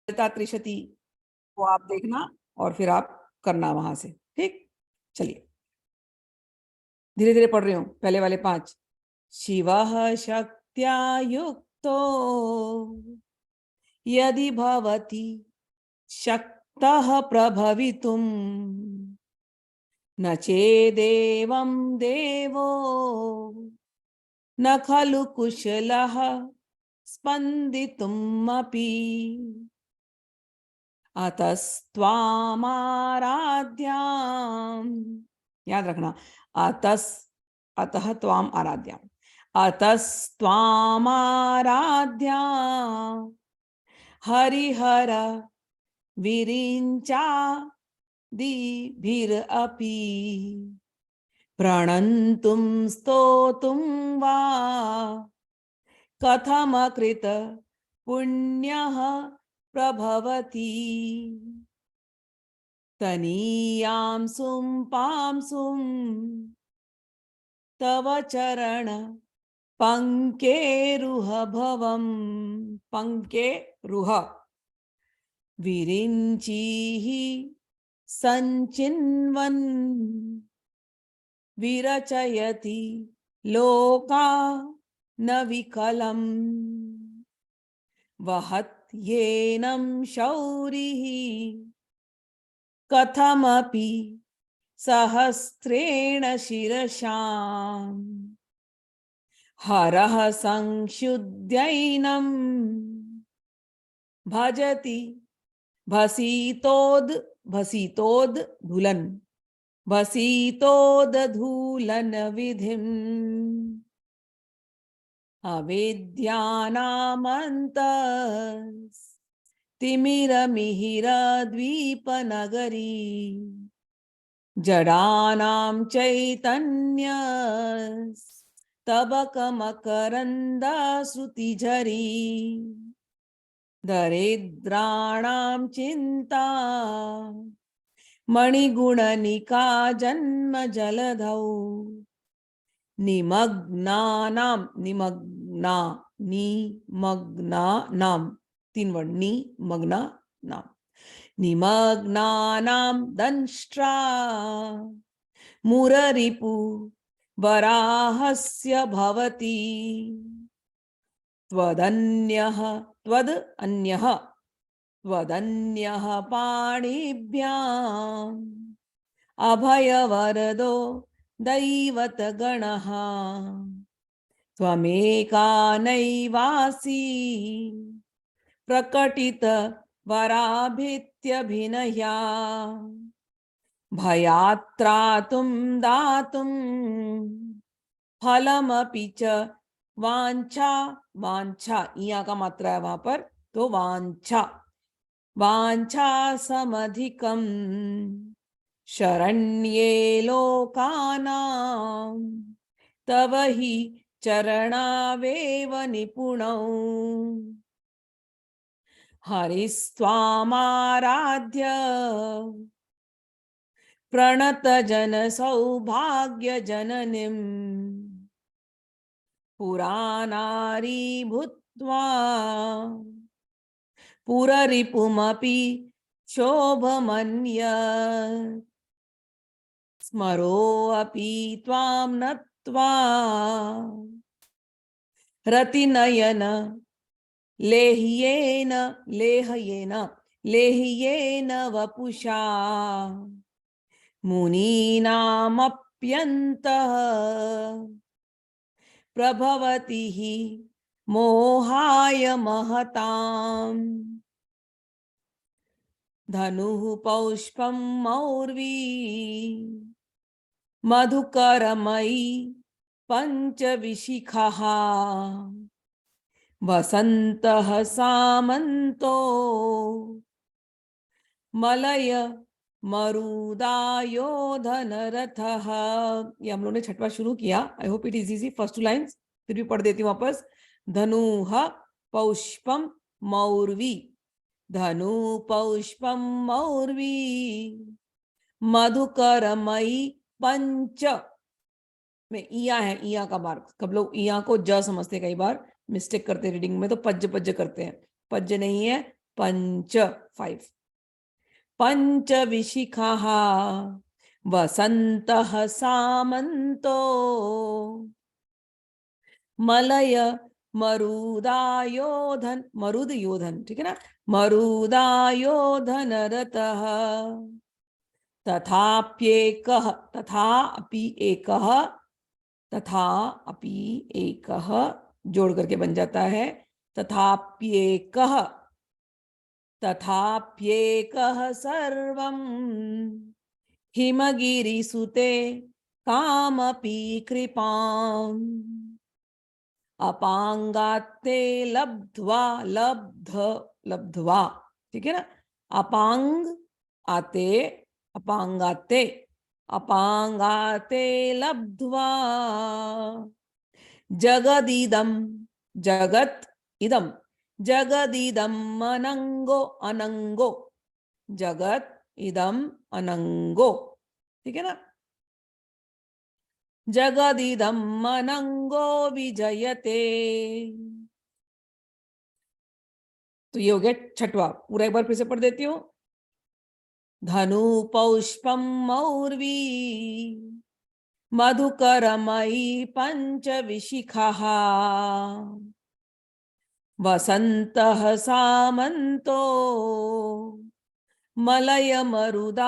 त्रिशति वो आप देखना और फिर आप करना वहां से। ठीक, चलिए धीरे धीरे पढ़ रही हूँ। पहले वाले 5। शिवः शक्त्या युक्तो यदि भवति शक्तः प्रभवितुम् न चेदेवं देवो न खलु कुशलः स्पन्दितुमपि अतस्त्वामाराध्याम्, याद रखना, अतः त्वाम आराध्याम्, अतस्त्वामाराध्या हरिहर विरिञ्चा दिभिरपि प्रणन्तुं स्तोतुं वा कथमकृत पुण्यः प्रभवति तनीयां पांसुं तव चरण पंकेरुह भवं पंकेरुह विरिञ्चिः सञ्चिन्वन् विरचयति लोका न विकलम् वहत्येनं शौरिः कथमपि सहस्रेण शिरसाम् हरः संक्षुद्यैनं भजति भसीतोदधूलन विधिम् अविद्यानामन्तस्तिमिरमिहिरद्वीपनगरी जडानां चैतन्यस्तबकमकरन्दश्रुतिझरी दरिद्राणां चिन्ता मणिगुणनिका जन्मजलधौ निमग्नानां 3 वर्ड निमग्नानां दंष्ट्रा मुररिपु वराहस्य भवति त्वदन्यः पाणिभ्याम् अभयवरदो दैवतगणः त्वमेका नैवासि प्रकटित वराभित्यभिनया भयात्रातुं दातुं फलमपि च वांछा इया का मात्रा है वहां पर, तो वांछा समधिकं शरण्ये लोकानां तव हि चरणावेव निपुणौ हरिस्त्वामाराध्य प्रणतजन सौभाग्यजननीं पुरानारी भूत्वा पुररिपुमपि शोभमन्यत् स्मरोऽपि त्वां नत्वा रतिनयन लेह्येन वपुषा मुनीनामप्यन्तः प्रभवति हि मोहाय महताम् धनुः पौष्पं मौर्वी मधुकरमयी पंचविशिखः वसन्तः सामन्तो मलय मरुदायोधनरथः। ये हम लोगों ने 6वां शुरू किया। I hope it is easy. First 2 lines फिर भी पढ़ देती हूँ वापस। धनुः पौष्पम मौर्वी, धनु पौष्पम मौर्वी मधुकरमयी पंच में इया है, इया का मार्ग। कब लोग इया को ज समझते, कई बार मिस्टेक करते रीडिंग में, तो पज्ज करते हैं। पज्ज नहीं है, पंच 5 पंचविशिखः वसन्तः सामन्तो मलय मरुदायोधन मरुद योधन ठीक है ना मरुदायोधन रतः तथाप्येकः तथा अपि एकः जोड़ करके बन जाता है तथाप्येकः सर्वं हिमगिरिसुते कामपि कृपाम् अपांगाते लब्ध्वा ठीक है ना अपांगाते लब्ध्वा जगदिदं अनंगो जगत इदम अनंगो ठीक है ना जगदिदं अनंगो विजयते। तो ये हो गया छठवा पूरा एक बार फिर से पढ़ देती हूँ धनु पौष्पम मौर्वी मधुकरमयी पंचविशिखः वसन्तः सामन्तो मलय मरुदायोधनरतः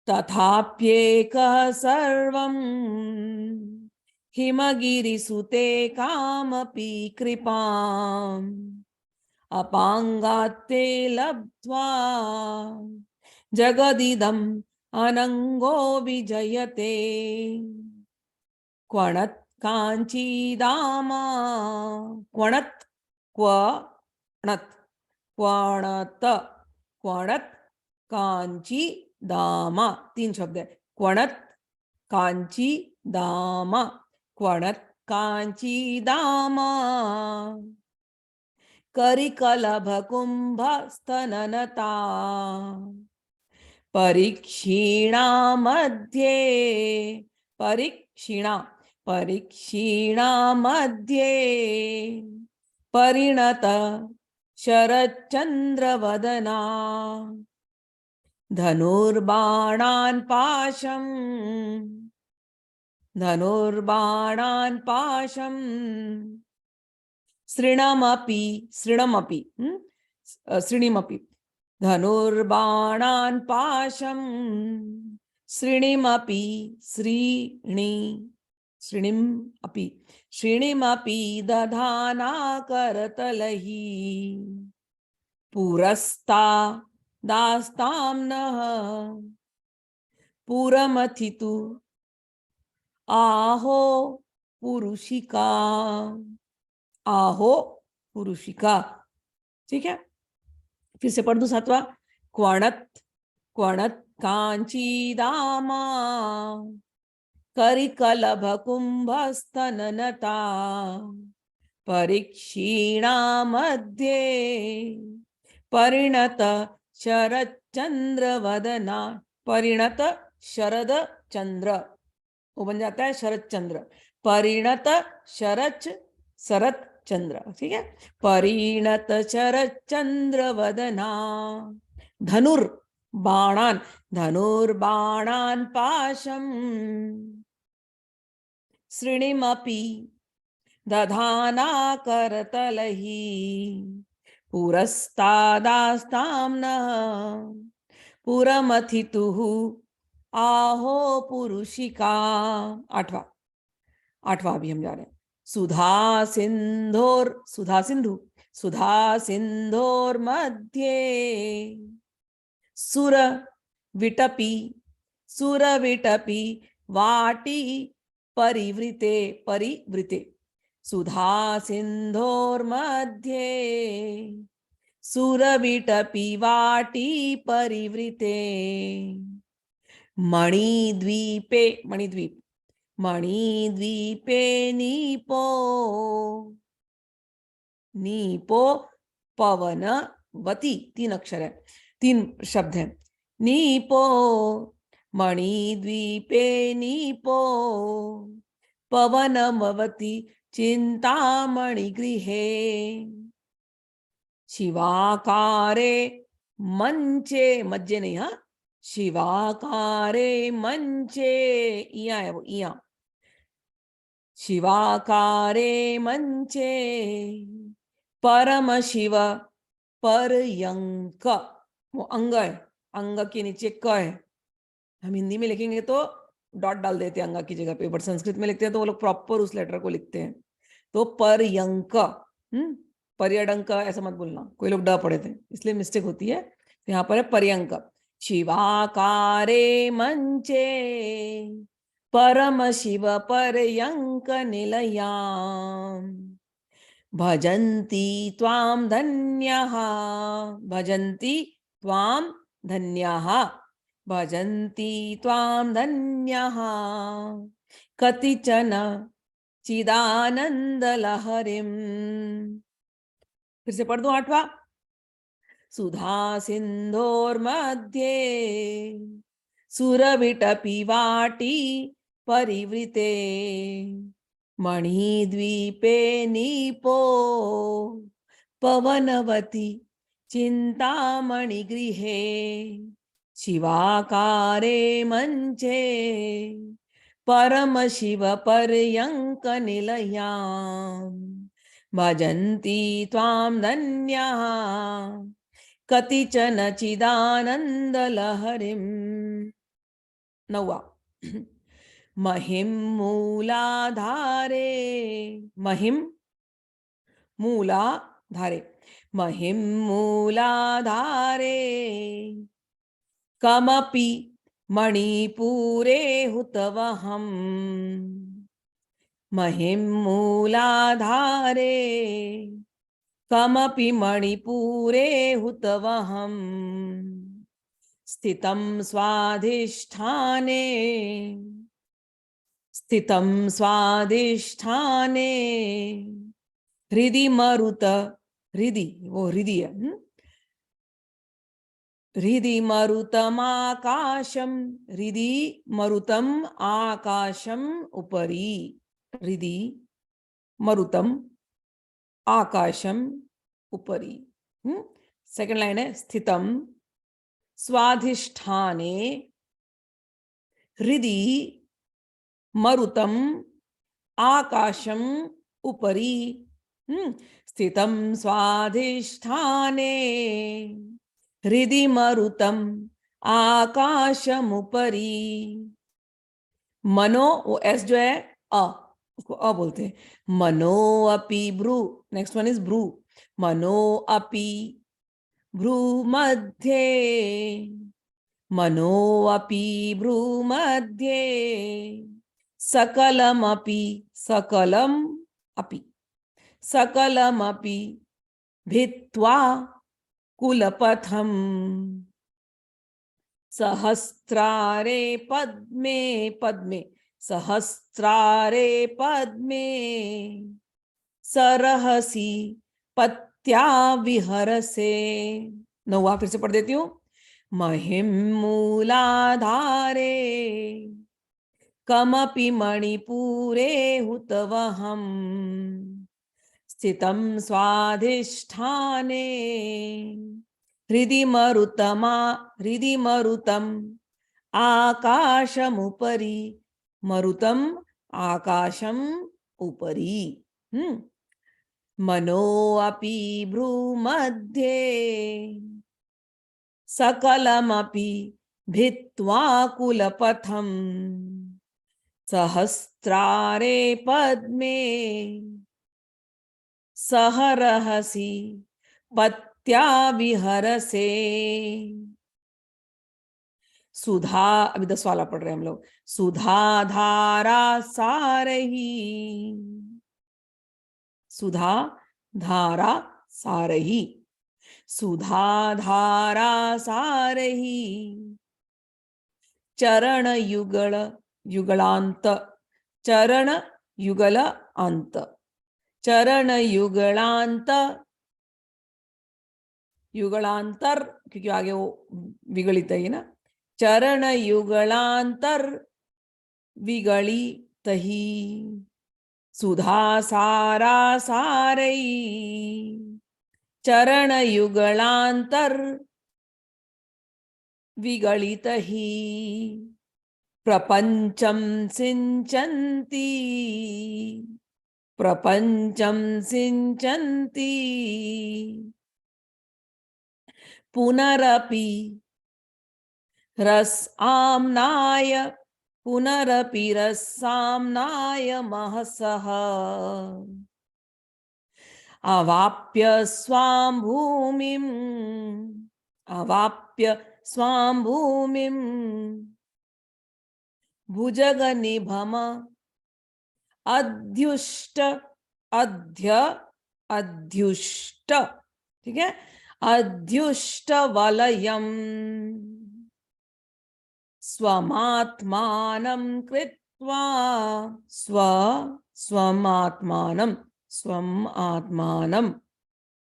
तथाप्येकः सर्वं हिमगिरिसुते कामपि कृपाम् अपांगाते लब्ध्वा जगदिदं अनंगो विजयते क्वणत् कांचीदामा क्वणत् कांची दामा 3 शब्द है क्वणत् कांची दामा क्वणत् कांची दामा करिकलभ कुंभ स्तननता परीक्षीणा मध्ये परिणत शरच्चंद्रवदना धनुर्बाणान् पाशं श्रीणिमपि धनुर्बाणान् पाशं श्रीणिमपि दधाना करतलैः पुरस्तादास्ताम्नः पुरमथितु आहो पुरुषिका ठीक है फिर से पढ़ दूं 7वां क्वणत् कांचीदामा करिकलभ कुंभस्तननता परीक्षीणा मध्ये परिणत शरच्चंद्रवदना परिणत शरद चंद्र वो बन जाता है शरद चंद्र परिणत शरद चंद्र ठीक है परिणत शरद चंद्र वदना धनुर्बाणान पाशं श्रीणिमपि दधाना करतलैः पुरस्तादास्ताम्नः पुरमथितुः आहो पुरुषिका। 8वां भी हम जा रहे हैं सुधा सिंधोर मध्ये सुर विटपी वाटी परिवृते सुधा सिंधोर मध्ये सुरविटपि वाटी परिवृते मणिद्वीपे नीपो पवनवती 3 अक्षर है 3 शब्द है नीपो मणिद्वीपे नीपो पवनमवती चिंतामणि गृहे शिवाकारे मंचे मज्जे नहीं हाँ शिवाकारे मंचे इया है वो इया शिवाकारे मंचे परम शिव पर्यंक वो अंग है अंग के नीचे क है हम हिंदी में लिखेंगे तो डॉट डाल देते हैं अंग की जगह पे बट संस्कृत में लिखते हैं तो वो लोग प्रॉपर उस लेटर को लिखते हैं तो पर्यंक पर्यडंक ऐसा मत बोलना कोई लोग ड पढ़े थे इसलिए मिस्टेक होती है तो यहाँ पर है पर्यंक शिवाकारे मंचे परम शिव पर्यंक निलयाम भजन्ति त्वां धन्याः भजन्ति त्वां धन्याः भजन्ति त्वां धन्याः कतिचन चिदानन्दलहरीं फिर से पढ़ दो आठवां सुधा सिन्धोर्मध्ये सुरविटपि परिवृते मणिद्वीपे नीपो पवनवती चिन्तामणिगृहे शिवाकारे मंचे परम शिव पर्यंक निलयां भजन्ति त्वां धन्याः कतिचन चिदानन्दलहरीं नौवा महिं मूलाधारे महिं मूलाधारे महिं मूलाधारे कमपि मणिपुरे हुतवहम् महिं मूलाधारे कमपि मणिपुरे हुतवहम् स्थितं स्वाधिष्ठाने हृदि मरुत हृदि वो हृदि है हृदि मरुतमाकाशम हृदि मरुतम आकाशम उपरि हृदि मरुतम आकाशम उपरि सेकंड लाइन है स्थितम स्वाधिष्ठाने हृदि मरुतम आकाशम उपरि स्थितं स्वाधिष्ठाने हृदि मरुतम आकाशमुपरि मनो वो एस जो है उसको अ बोलते हैं मनो अपि भ्रू नेक्स्ट वन इज भ्रू मनो अपि भ्रू मध्ये मनो अपि भ्रू मध्ये सकलमपि सकलम अपि सकलमपि भित्वा कुलपथम सहस्रारे पद्मे पद्मे सहस्रारे पद्मे सरहसी पत्या विहरसे नौवा फिर से पढ़ देती हूँ महिं मूलाधारे कमपि मणिपुरे हुतवहम् स्थितं स्वाधिष्ठाने हृदि मरुतम आकाशमुपरि मरुतम आकाशम उपरि मनो अपि भ्रूमध्ये सकलमपि भित्वा कुलपथम् सहस्रारे पद्मे सहरहसि पत्या विहरसे सुधा अभी 10 वाला पढ़ रहे हैं हम लोग सुधा धारा सारही सुधा धारा सारही सुधा धारा सारही चरण युगल युगलांत चरण युगल अंत चरण युगलांत युगलांतर क्योंकि आगे वो विगलित है ना चरण युगलांतर विगलित ही सुधा सारा सारै चरण युगलांतर विगलित ही प्रपंचम सिंचन्ति प्रपंचम सिंचन्ति पुनरपि रस आम्नाय पुनरपि रसाम्नाय महसः अवाप्य स्वां भूमिम् अवाप्य स्वां भूमिम् भुजगनिभम अध्युष्ट अध्युष्ट, ठीक है, अध्युष्ट वलयम् स्वमात्मानं कृत्वा स्वमात्मानं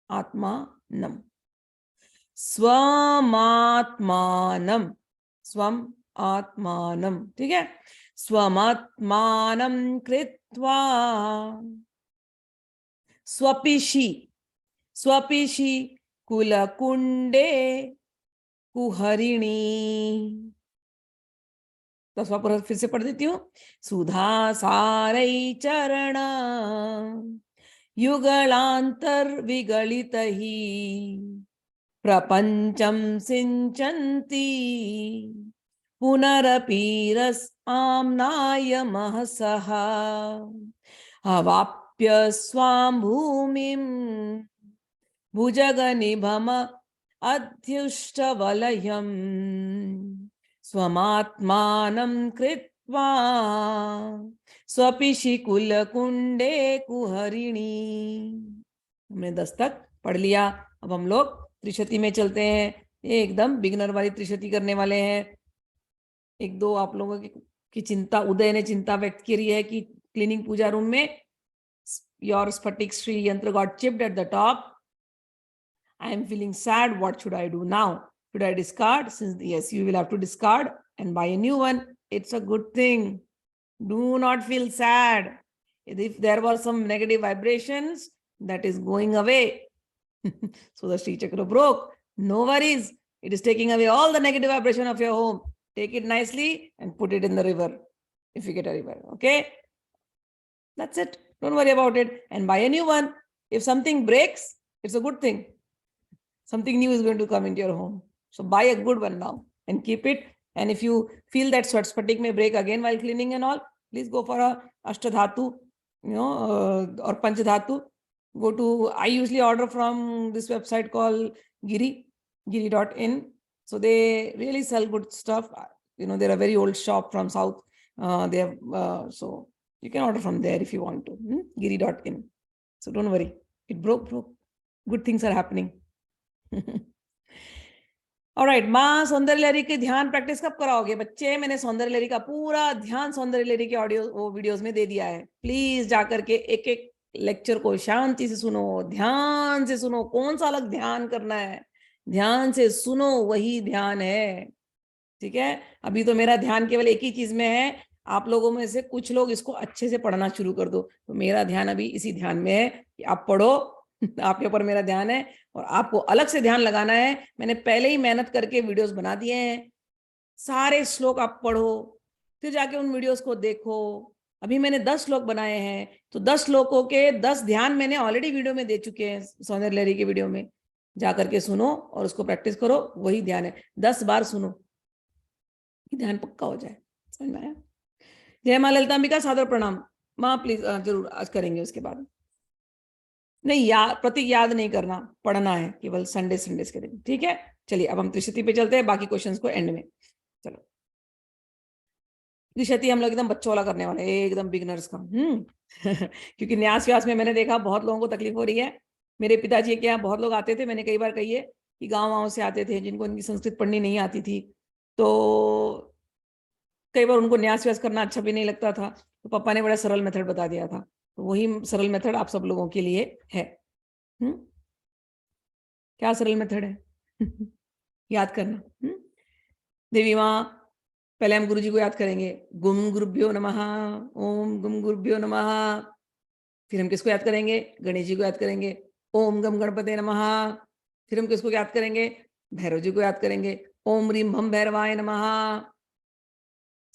आत्मानं स्वम आत्मानं, ठीक है, स्वमात्मानं कृत्वा स्वपिषि कुलकुंडे कुहरिणी। तो स्वपर फिर से पढ़ देती हूँ। सुधा सारै चरण युगलांतर विगलित ही प्रपंचम सिंचन्ति पुनरपि रस आम्नाय महसः अवाप्य स्वां भूमिम् भुजगनिभम अध्युष्टवलयम् स्वमात्मानं कृत्वा स्वपिषि कुलकुंडे कुहरिणी। हमने 10 तक पढ़ लिया। अब हम लोग त्रिशती में चलते हैं। ये एकदम बिगनर वाली त्रिशती करने वाले हैं। एक दो आप लोगों की चिंता, उदय ने चिंता व्यक्त की है कि क्लीनिंग पूजा रूम में योर स्फटिक श्री यंत्र got chipped at the top. I am feeling sad. What should I do now? Should I discard? Since yes, you will have to discard and buy a new one. It's a good thing. Do not feel sad. If there were some negative vibrations, that is going away. So the Sri Chakra broke. No worries. It is taking away all the negative vibration of your home. Take it nicely and put it in the river. If you get a river, okay? That's it. Don't worry about it and buy a new one. If something breaks, it's a good thing. Something new is going to come into your home. So buy a good one now and keep it. And if you feel that Spatik may break again while cleaning and all, please go for a Ashtadhatu, or Panchadhatu. Go to, I usually order from this website called giri.in. So they really sell good stuff. They're a very old shop from South. So you can order from there if you want to. Giri.in. So don't worry. It broke. Good things are happening. Alright, माँ सौंदर्य लहरी के ध्यान practice कब कराओगे बच्चे? मैंने सौंदर्य लहरी का पूरा ध्यान सौंदर्य लहरी के ऑडियो वो वीडियोस में दे दिया है। प्लीज जाकर के एक एक लेक्चर को शांति से सुनो, ध्यान से सुनो। कौन सा अलग ध्यान करना है, ध्यान से सुनो, वही ध्यान है। ठीक है, अभी तो मेरा ध्यान केवल एक ही चीज में है। आप लोगों में से कुछ लोग इसको अच्छे से पढ़ना शुरू कर दो, तो मेरा ध्यान अभी इसी ध्यान में है कि आप पढ़ो। आपके ऊपर मेरा ध्यान है और आपको अलग से ध्यान लगाना है। मैंने पहले ही मेहनत करके वीडियोस बना दिए हैं। सारे श्लोक आप पढ़ो, फिर जाके उन वीडियोस को देखो। अभी मैंने 10 श्लोक बनाए हैं, तो 10 श्लोकों के 10 ध्यान मैंने ऑलरेडी वीडियो में दे चुके हैं, सौंदर्य लहरी के वीडियो में। जाकर के सुनो और उसको प्रैक्टिस करो, वही ध्यान है। 10 बार सुनो, ध्यान पक्का हो जाए। समझ में आया? जय मां ललितांबिका, सादर प्रणाम। माँ प्लीज जरूर आज करेंगे उसके बाद। नहीं, प्रतीक याद नहीं करना, पढ़ना है केवल संडे के दिन। ठीक है, चलिए अब हम त्रिशती पे चलते हैं, बाकी क्वेश्चंस को एंड में। चलो, त्रिशती हम लोग एकदम बच्चों वाला करने वाले हैं, एकदम बिगनर्स का। क्योंकि न्यास व्यास में मैंने देखा बहुत लोगों को तकलीफ हो रही है। मेरे पिताजी के यहाँ बहुत लोग आते थे, मैंने कई बार कही है कि गाँव से आते थे जिनको इनकी संस्कृत पढ़नी नहीं आती थी, तो कई बार उनको न्यास व्यास करना अच्छा भी नहीं लगता था। तो पापा ने बड़ा सरल मेथड बता दिया था, तो वही सरल मेथड आप सब लोगों के लिए है। क्या सरल मेथड है? याद करना। देवी माँ, पहले हम गुरु जी को याद करेंगे। गुम गुरुभ्यो नमः, ओम गुम गुरुभ्यो नमः। फिर हम किसको याद करेंगे? गणेश जी को याद करेंगे, ओम गम गणपते नमः। फिर हम किसको याद करेंगे? भैरव जी को याद करेंगे, ओम रीम भम भैरवाय नमः।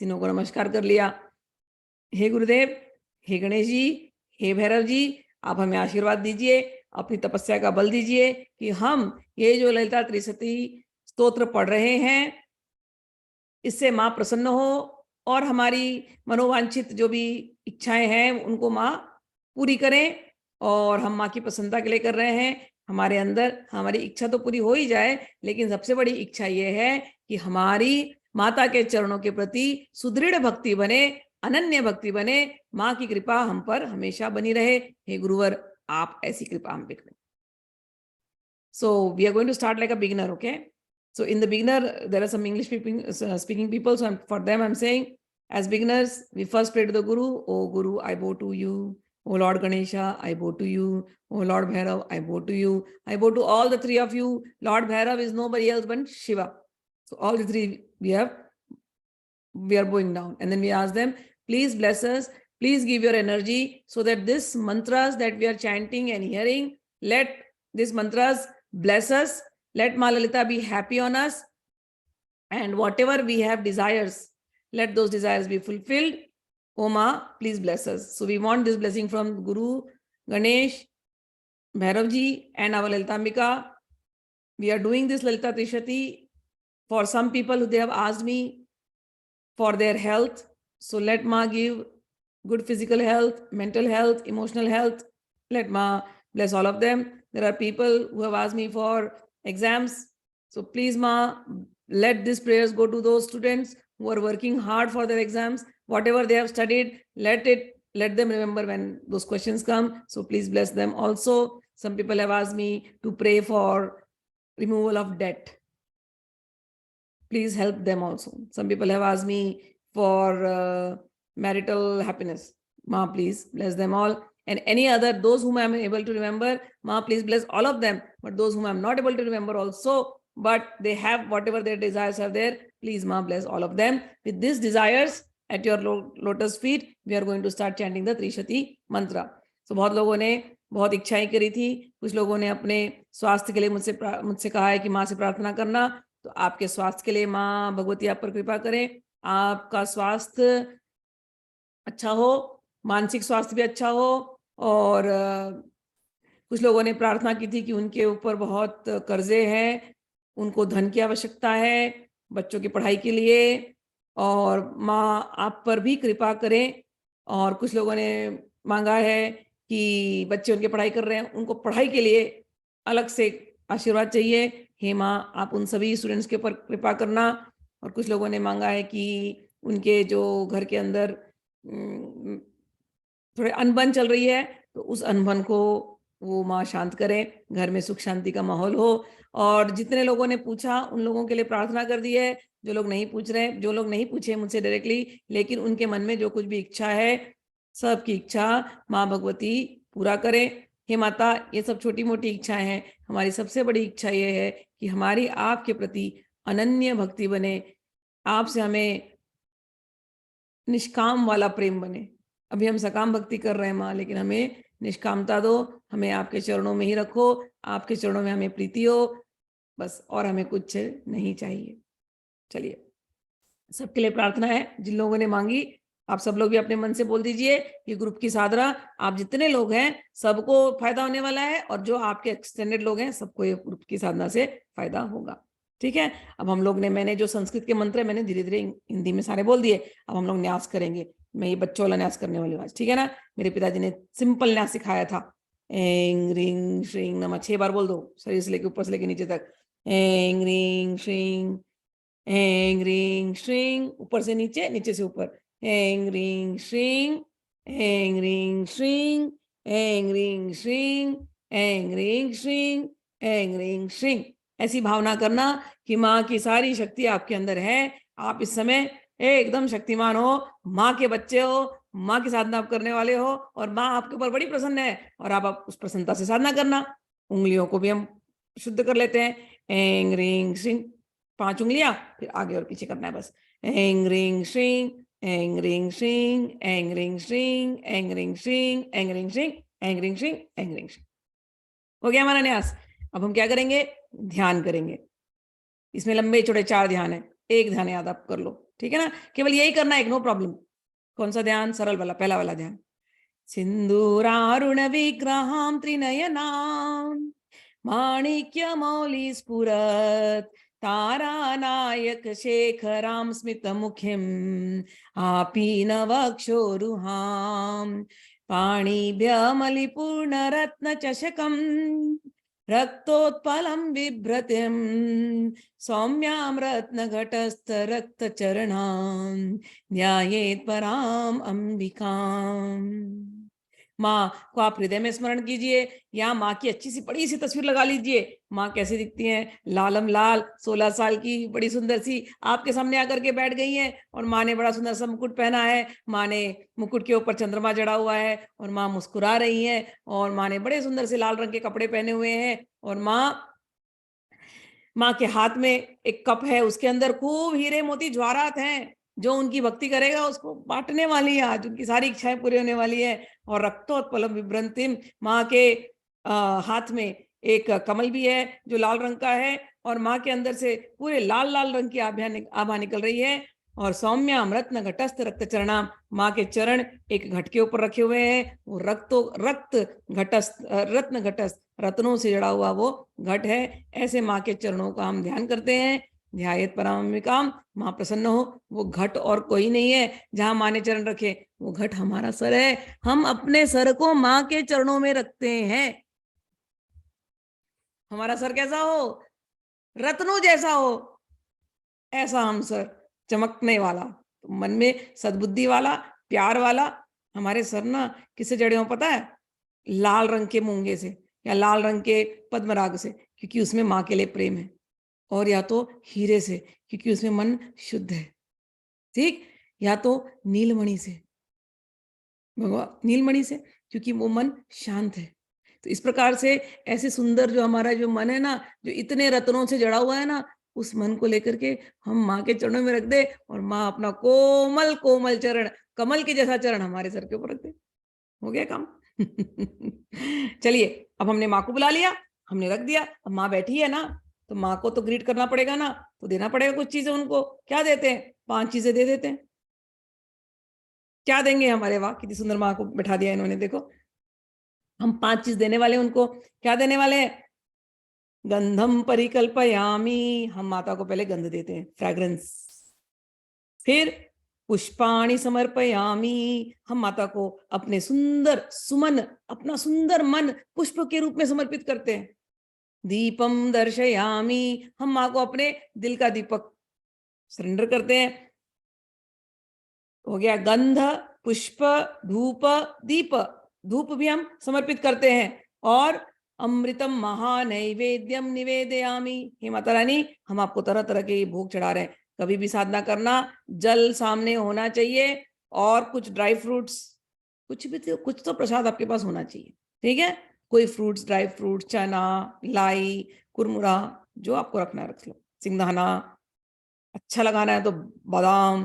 तीनों को नमस्कार कर लिया। हे गुरुदेव, हे गणेश जी, हे भैरव जी, आप हमें आशीर्वाद दीजिए, अपनी तपस्या का बल दीजिए कि हम ये जो ललिता त्रिशती स्तोत्र पढ़ रहे हैं, इससे माँ प्रसन्न हो और हमारी मनोवांछित जो भी इच्छाएं हैं उनको माँ पूरी करें। और हम माँ की प्रसन्नता के लिए कर रहे हैं। हमारे अंदर हमारी इच्छा तो पूरी हो ही जाए, लेकिन सबसे बड़ी इच्छा ये है कि हमारी माता के चरणों के प्रति सुदृढ़ भक्ति बने, अनन्य भक्ति बने। माँ की कृपा हम पर हमेशा बनी रहे। हे गुरुवर, आप ऐसी कृपा हम पे करें। So we are going to start like a beginner, okay? So in the beginner, there are some English speaking people. So for them, I'm saying, as beginners, we first pray to the Guru. Oh Guru, I bow to you. Oh Lord Ganesha, I bow to you. Oh Lord Bhairav, I bow to you. I bow to all the three of you. Lord Bhairav is nobody else but Shiva. So all the three we are bowing down. And then we ask them, please bless us. Please give your energy so that this mantras that we are chanting and hearing, let these mantras bless us. Let Ma Lalita be happy on us. And whatever we have desires, let those desires be fulfilled. Oh Ma, please bless us. So we want this blessing from Guru, Ganesh, Bhairav ji, and our Lalitambika. We are doing this Lalita Trishati for some people who they have asked me for their health. So let Ma give good physical health, mental health, emotional health. Let Ma bless all of them. There are people who have asked me for exams. So please, Ma, let these prayers go to those students who are working hard for their exams. Whatever they have studied, let them remember when those questions come. So please bless them also. Some people have asked me to pray for removal of debt. Please help them also. Some people have asked me for marital happiness. Ma, please bless them all. And any other, those whom I am able to remember, Ma, please bless all of them. But those whom I am not able to remember also, but they have whatever their desires are there, please, Ma, bless all of them. With these desires at your lotus feet, we are going to start chanting the Trishati mantra. So बहुत लोगों ने बहुत इच्छाएं करी थी। कुछ लोगों ने अपने स्वास्थ्य के लिए मुझसे कहा है कि माँ से प्रार्थना करना। तो आपके स्वास्थ्य के लिए माँ भगवती आप पर कृपा करें, आपका स्वास्थ्य अच्छा हो, मानसिक स्वास्थ्य भी अच्छा हो। और कुछ लोगों ने प्रार्थना की थी कि उनके ऊपर बहुत कर्जे हैं, उनको धन की आवश्यकता है बच्चों की पढ़ाई के लिए, और माँ आप पर भी कृपा करें। और कुछ लोगों ने मांगा है कि बच्चे उनके पढ़ाई कर रहे हैं, उनको पढ़ाई के लिए अलग से आशीर्वाद चाहिए। हे माँ, आप उन सभी स्टूडेंट्स के ऊपर कृपा करना। और कुछ लोगों ने मांगा है कि उनके जो घर के अंदर थोड़े अनबन चल रही है, तो उस अनबन को वो माँ शांत करें, घर में सुख शांति का माहौल हो। और जितने लोगों ने पूछा उन लोगों के लिए प्रार्थना कर दी है। जो लोग नहीं पूछे मुझसे डायरेक्टली, लेकिन उनके मन में जो कुछ भी इच्छा है, सबकी इच्छा माँ भगवती पूरा करें। हे माता, ये सब छोटी मोटी इच्छाएं हैं, हमारी सबसे बड़ी इच्छा ये है कि हमारी आपके प्रति अनन्य भक्ति बने, आपसे हमें निष्काम वाला प्रेम बने। अभी हम सकाम भक्ति कर रहे हैं माँ, लेकिन हमें निष्कामता दो, हमें आपके चरणों में ही रखो, आपके चरणों में हमें प्रीति हो, बस, और हमें कुछ नहीं चाहिए। चलिए, सबके लिए प्रार्थना है। जिन लोगों ने मांगी, आप सब लोग भी अपने मन से बोल दीजिए। ये ग्रुप की साधना, आप जितने लोग हैं सबको फायदा होने वाला है, और जो आपके एक्सटेंडेड लोग हैं सबको ये ग्रुप की साधना से फायदा होगा। ठीक है। अब हम लोग ने, मैंने जो संस्कृत के मंत्र है मैंने धीरे धीरे हिंदी में सारे बोल दिए। अब हम लोग न्यास करेंगे। मैं ये बच्चों वाला न्यास करने वाली आज, ठीक है ना। मेरे पिताजी ने सिंपल न्यास सिखाया था। एंग रिंग श्रिंग नमः 6 बार बोल दो, शरीर से लेके ऊपर से लेके नीचे तक। एंग रिंग श्रिंग, एंग रिंग श्रिंग, ऊपर से नीचे, नीचे से ऊपर। एंग रिंग श्रिंग, एंग रिंग श्रिंग, एंग रिंग श्रिंग, एंग रिंग श्रिंग, एंग रिंग श्रिंग। ऐसी भावना करना कि माँ की सारी शक्ति आपके अंदर है। आप इस समय एकदम शक्तिमान हो, माँ के बच्चे हो, माँ की साधना आप करने वाले हो, और माँ आपके ऊपर बड़ी प्रसन्न है, और आप उस प्रसन्नता से साधना करना। उंगलियों को भी हम शुद्ध कर लेते हैं। एंग रिंग श्रिंग, 5 उंगलियां, फिर आगे और पीछे करना है बस। एंग रिंग श्रिंग, एंग रिंग श्रिंग, एंग रिंग श्रिंग, एंग रिंग श्रिंग, एंग रिंग श्रिंग, एंग्रिंग श्रिंग एंग्रिंग श्रिंग। हो गया हमारा न्यास। अब हम क्या करेंगे, ध्यान करेंगे। इसमें लंबे छोटे 4 ध्यान है, एक ध्यान याद आप कर लो, ठीक है ना, केवल यही करना है, नो प्रॉब्लम। कौन सा ध्यान, सरल वाला, पहला वाला ध्यान। सिंदूरारुण विग्रहां त्रिनयनां माणिक्य मौलि स्फुरत् तारानायक शेखरां स्मितमुखिम् आपीनवक्षोरुहां पाणिभ्यमलिपूर्णरत्नचषकम् रक्तोत्पलं बिभ्रतिं सौम्यां रत्नघटस्थरक्तचरणां ध्यायेत् पराम् अंबिकाम्। माँ को आप हृदय में स्मरण कीजिए, या माँ की अच्छी सी बड़ी सी तस्वीर लगा लीजिए। माँ कैसी दिखती हैं, लालम लाल, 16 साल की, बड़ी सुंदर सी आपके सामने आकर के बैठ गई हैं, और माँ ने बड़ा सुंदर सा मुकुट पहना है, माँ ने मुकुट के ऊपर चंद्रमा जड़ा हुआ है, और माँ मुस्कुरा रही है, और माँ ने बड़े सुंदर से लाल रंग के कपड़े पहने हुए हैं, और माँ के हाथ में एक कप है, उसके अंदर खूब हीरे मोती ज्वारात हैं। जो उनकी भक्ति करेगा उसको बांटने वाली है, आज उनकी सारी इच्छाएं पूरी होने वाली है। और रक्तोत्पलम विभ्रंतिम, माँ के हाथ में एक कमल भी है जो लाल रंग का है, और माँ के अंदर से पूरे लाल लाल रंग की आभा निकल रही है। और सौम्याम रत्न घटस्थ रक्त चरणाम, माँ के चरण एक घट के ऊपर रखे हुए हैं, वो रक्त घटस्थ, रत्न घटस्थ, रत्नों से जड़ा हुआ वो घट है। ऐसे माँ के चरणों का हम ध्यान करते हैं। ध्यायेत पराम्बिकाम, माँ प्रसन्न हो। वो घट और कोई नहीं है, जहां माँ ने चरण रखे, वो घट हमारा सर है। हम अपने सर को माँ के चरणों में रखते हैं। हमारा सर कैसा हो, रत्नों जैसा हो, ऐसा हम सर, चमकने वाला, तो मन में सद्बुद्धि वाला, प्यार वाला। हमारे सर ना किससे जड़े हो पता है, लाल रंग के मूंगे से, या लाल रंग के पद्मराग से, क्योंकि उसमें माँ के लिए प्रेम है। और या तो हीरे से, क्योंकि उसमें मन शुद्ध है, ठीक, या तो नीलमणि से, भगवान नीलमणि से, क्योंकि वो मन शांत है। तो इस प्रकार से ऐसे सुंदर जो हमारा जो मन है ना, जो इतने रत्नों से जड़ा हुआ है ना, उस मन को लेकर के हम माँ के चरणों में रख दे, और माँ अपना कोमल कोमल चरण, कमल के जैसा चरण हमारे सर के ऊपर रख दे। हो गया काम। चलिए, अब हमने माँ को बुला लिया, हमने रख दिया, अब माँ बैठी है ना, तो माँ को तो ग्रीट करना पड़ेगा ना, तो देना पड़ेगा कुछ चीजें उनको। क्या देते हैं, 5 चीजें दे देते हैं। क्या देंगे हमारे, वाह कितनी सुंदर माँ को बैठा दिया इन्होंने, देखो हम 5 चीज देने वाले हैं उनको। क्या देने वाले हैं, गंधम परिकल्पयामी, हम माता को पहले गंध देते हैं, फ्रेग्रेंस। फिर पुष्पाणि समर्पयामी, हम माता को अपने सुंदर सुमन, अपना सुंदर मन पुष्प के रूप में समर्पित करते हैं। दीपम दर्शयामी, हम माँ को अपने दिल का दीपक सरेंडर करते हैं। हो गया गंध, पुष्प, धूप, दीप। धूप भी हम समर्पित करते हैं। और अमृतम महानैवेद्यम निवेदयामी, हे माता रानी, हम आपको तरह तरह के भोग चढ़ा रहे हैं। कभी भी साधना करना, जल सामने होना चाहिए, और कुछ ड्राई फ्रूट्स, कुछ भी तो, कुछ तो प्रसाद आपके पास होना चाहिए, ठीक है। कोई फ्रूट्स, ड्राई फ्रूट्स, चना, लाई, कुरमुरा, जो आपको रखना है रख लो। सिंगदाना, अच्छा लगाना है तो बादाम,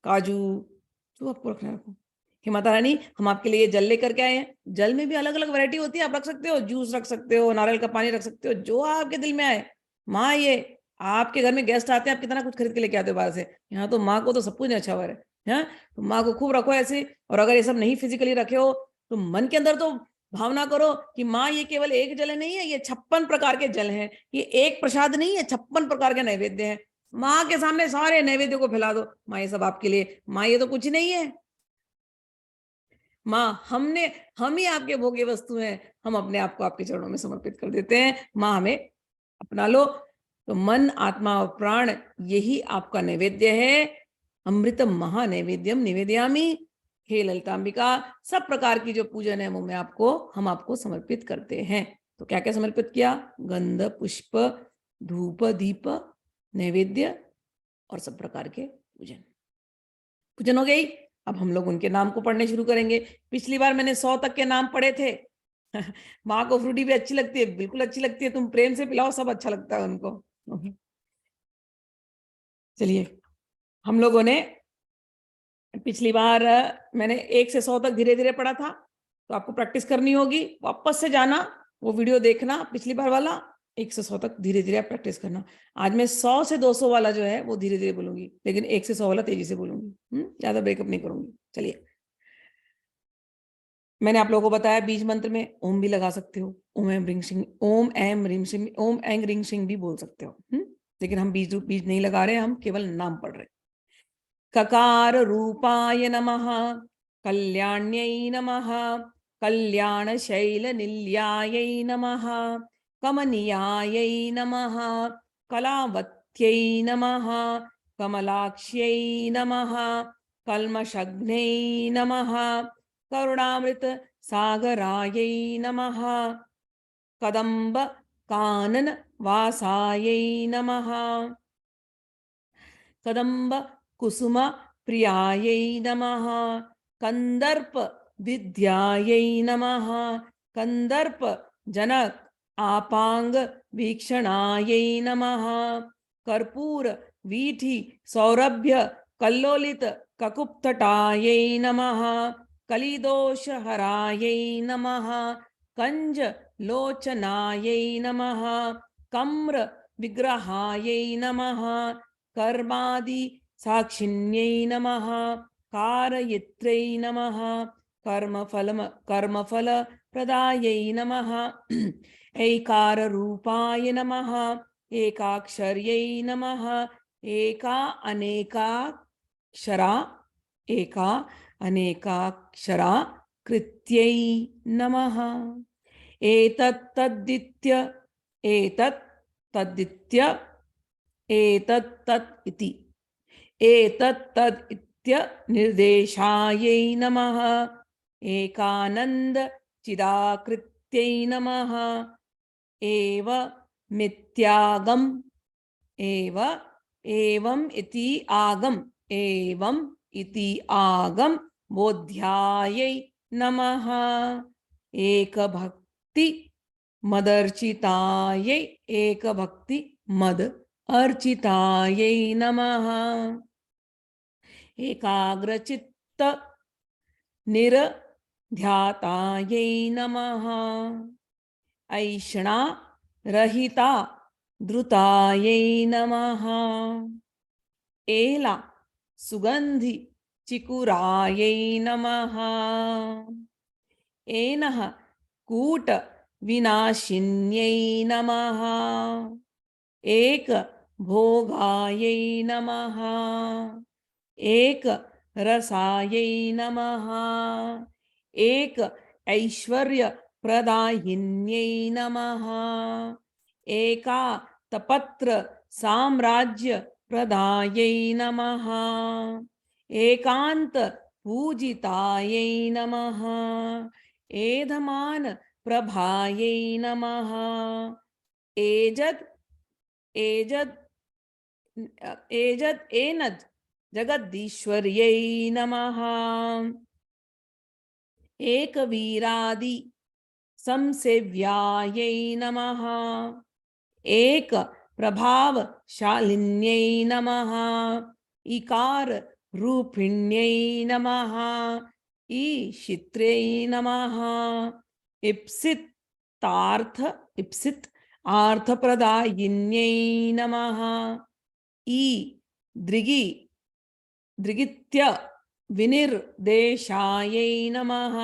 काजू, जो आपको रखना है रखो। हे माता रानी, हम आपके लिए जल लेकर के आए हैं। जल में भी अलग अलग वैरायटी होती है, आप रख सकते हो, जूस रख सकते हो, नारियल का पानी रख सकते हो, जो आपके दिल में आए। माँ, ये आपके घर में गेस्ट आते हैं, आप कितना कुछ खरीद के लेके आते हो बाहर से, यहाँ तो माँ को तो सब कुछ अच्छा हुआ है। तो माँ को खूब रखो ऐसे। और अगर ये सब नहीं फिजिकली रखे हो, तो मन के अंदर तो भावना करो कि माँ, ये केवल एक जल नहीं है, ये 56 प्रकार के जल हैं, ये एक प्रसाद नहीं है, 56 प्रकार के नैवेद्य हैं। माँ के सामने सारे नैवेद्य को फैला दो, माँ ये सब आपके लिए, माँ ये तो कुछ नहीं है। माँ, हम ही आपके भोग्य वस्तु हैं, हम अपने आप को आपके चरणों में समर्पित कर देते हैं। माँ, हमें अपना लो। तो मन, आत्मा और प्राण, यही आपका नैवेद्य है। अमृतम महानैवेद्यम निवेदयामी, हे ललितांबिका, सब प्रकार की जो पूजन है वो हम आपको समर्पित करते हैं। तो क्या क्या समर्पित किया, गंध, पुष्प, धूप, दीप, नैवेद्य, और सब प्रकार के पूजन हो गई। अब हम लोग उनके नाम को पढ़ने शुरू करेंगे। पिछली बार मैंने 100 तक के नाम पढ़े थे। माँ को फ्रूटी भी अच्छी लगती है, बिल्कुल अच्छी लगती है, तुम प्रेम से पिलाओ, सब अच्छा लगता है उनको। चलिए, हम लोगों ने पिछली बार मैंने 1 से 100 तक धीरे धीरे पढ़ा था। तो आपको प्रैक्टिस करनी होगी, वापस से जाना, वो वीडियो देखना पिछली बार वाला, 1 से 100 तक धीरे धीरे आप प्रैक्टिस करना। आज मैं 100 से 200 वाला जो है वो धीरे धीरे बोलूंगी, लेकिन 1 से 100 वाला तेजी से बोलूंगी। ज्यादा ब्रेकअप नहीं करूंगी। चलिए, मैंने आप लोगों को बताया बीज मंत्र में ओम भी लगा सकते हो, ओम एम रिंग सिंह, ओम एम रिंग सिंह, ओम एंग रिंग सिंह भी बोल सकते हो। लेकिन हम बीज नहीं लगा रहे, हम केवल नाम पढ़ रहे। ककार रूपाय नमः, कल्याण्यै नमः, कल्याणशैलनिल्यायै नमः, कमनीयायै नमः, कलावत्यै नमः, कमलाक्ष्यै नमः, कल्मषघ्नै नमः, करुणामृत सागरायै नमः, कदम्ब कानन वासायै नमः, कदम्ब कुसुम प्रियायै नमः, कंदर्प विद्यायै नमः, कंदर्प जनक आपांग वीक्षणायै नमः, कर्पूर वीठी सौरभ्य कल्लोलित ककुप्तटायै नमः, कलिदोष हरायै नमः, कंज लोचनायै नमः, कम्र विग्रहायै नमः, कर्मादि साक्षिण्यै नमः, कारयित्रै नमः, कर्मफल प्रदायै नमः, ऐकार रूपाय नमः, एकाक्षर्यै नमः, एका अनेकाक्षरा, एका अनेकाक्षरा कृत्यै नमः। एतत्तदित्य, एतत्तदित्य, एतत्तत् इति, एतत्तद् इत्य निर्देशायै नमः, एकानन्द चिदाकृत्यै नमः, एव मिथ्यागम, एव एवं इति आगम, एवं इति आगम बोध्यायै नमः, एक भक्ति मदर्चितायै, एक भक्ति मद अर्चितायै नमः, एकाग्रचित्त निरध्यातायै नमः, ऐषणा रहिता द्रुतायै नमः, एला सुगंधि चिकुरायै नमः, एनः कूट विनाशिन्यै नमः, एक भोगायै नमः, एक रसायै नमः, एक ऐश्वर्य प्रदायिन्यै नमः, एका तपत्र साम्राज्य प्रदायै नमः, एकांत पूजितायै नमः, एधमान प्रभायै नमः, एजद एजद एजद एनद जगदीश्वर्यै नमः, एक वीरादि संसेव्यायै नमः, एक प्रभावशालिन्यै नमः, इकार रूपिण्यै नमः, ईशित्र्यै नमः, इप्सित आर्थप्रदायिन्यै नमः, ई दृगि दृगित्य विनिर्देशायै नमः,